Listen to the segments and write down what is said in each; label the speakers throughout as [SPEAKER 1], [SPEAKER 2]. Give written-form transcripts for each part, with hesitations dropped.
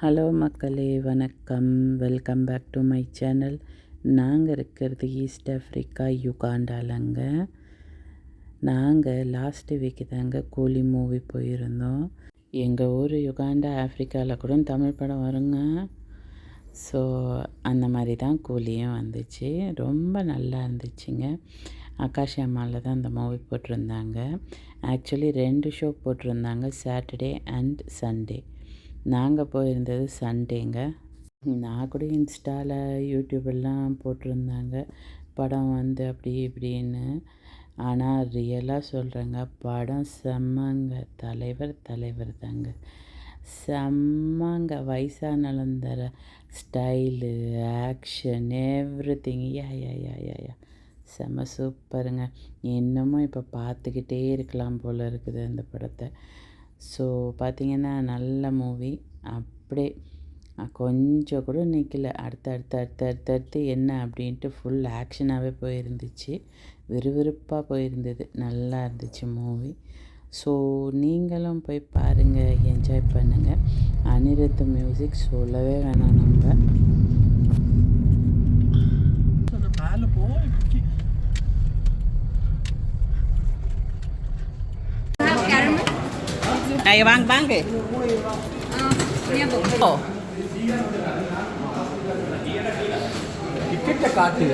[SPEAKER 1] Hello மக்களே, வணக்கம். Welcome back to my channel. நாங்கள் இருக்கிறது ஈஸ்ட் ஆஃப்ரிக்கா, யுகாண்டாலங்க. நாங்கள் லாஸ்ட்டு வீக்கு தாங்க கூலி மூவி போயிருந்தோம். எங்கள் ஊர் யுகாண்டா, ஆஃப்ரிக்காவில் கூட தமிழ் படம் வருங்க. ஸோ அந்த மாதிரி தான் கூலியும் வந்துச்சு. ரொம்ப நல்லா இருந்துச்சுங்க. ஆகாஷ் அம்மாவில் தான் அந்த மூவி போட்டிருந்தாங்க. ஆக்சுவலி 2 ஷோ போட்டிருந்தாங்க, சாட்டர்டே அண்ட் சண்டே. நாங்கள் போயிருந்தது சண்டேங்க. நான் கூட இன்ஸ்டாவில் யூடியூபெல்லாம் போட்டிருந்தாங்க படம் வந்து அப்படி இப்படின்னு. ஆனால் ரியலாக சொல்கிறேங்க, படம் செம்மங்க. தலைவர் தாங்க, செம்மங்க. வயசானாலும் தர ஸ்டைலு, ஆக்ஷன், எவ்ரி திங், யா செம்ம சூப்பருங்க. இன்னமும் இப்போ பார்த்துக்கிட்டே இருக்கலாம் போல் இருக்குது அந்த படத்தை. ஸோ பார்த்திங்கன்னா நல்ல மூவி. அப்படியே கொஞ்சம் கூட நிற்கல. அடுத்து என்ன அப்படின்ட்டு ஃபுல் ஆக்ஷனாகவே போயிருந்துச்சு. விறுவிறுப்பாக போயிருந்தது. நல்லா இருந்துச்சு மூவி. ஸோ நீங்களும் போய் பாருங்கள், என்ஜாய் பண்ணுங்கள். அனிருத் மியூசிக் சொல்லவே வேணாம். நம்ம வாங்க டிக்கெட்டை காட்டு.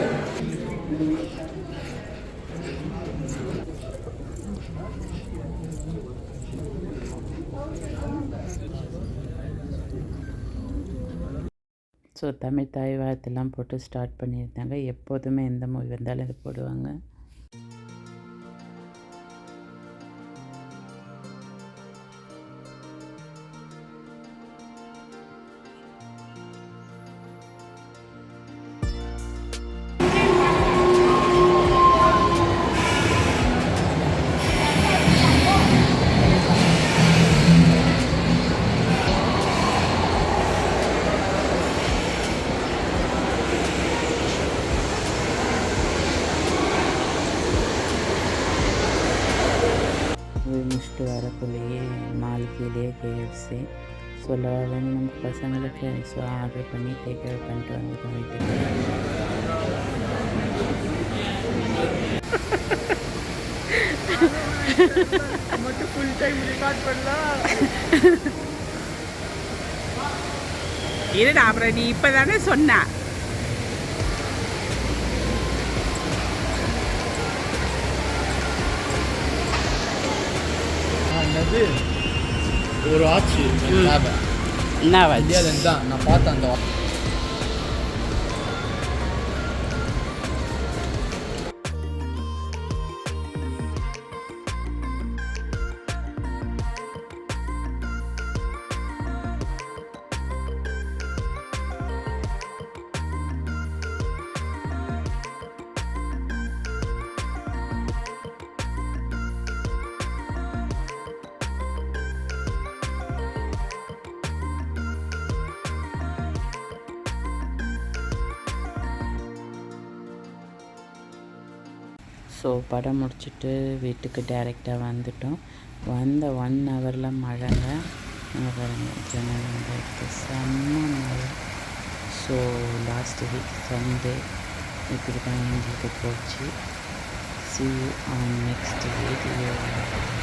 [SPEAKER 1] ஸோ தமிழ் தாய் வாழ்த்தெல்லாம் போட்டு ஸ்டார்ட் பண்ணியிருந்தாங்க. எப்போதுமே எந்த மூவி வந்தாலும் இது போடுவாங்க. முடிச்சுட்டு வரக்குள்ளேயே மாலுக்கிலேயே கேஎஃப்சி சொல்லவாதன்னு நமக்கு பசங்களுக்கு. ஸோ ஆர்டர் பண்ணி டேக் கேர் பண்ணிட்டு வந்துட்டோம் வீட்டுக்கு. மட்டும் ஃபுல் டைம் ரெக்கார்ட் பண்ணலாம். இருடா, அப்புறம் நீ இப்போ தானே சொன்ன.
[SPEAKER 2] ஒரு ஆச்சு
[SPEAKER 1] என்ன
[SPEAKER 2] தான் நான் பார்த்தேன். அந்த
[SPEAKER 1] ஸோ படம் முடிச்சுட்டு வீட்டுக்கு டைரெக்டாக வந்துட்டோம். வந்த 1 ஹவரில் மழைங்க. பாருங்க, ஜன்னல் வந்து செம்ம மழை. ஸோ லாஸ்ட் வீக் சண்டே இப்படி தான் எங்களுக்கு போச்சு. See you on next video.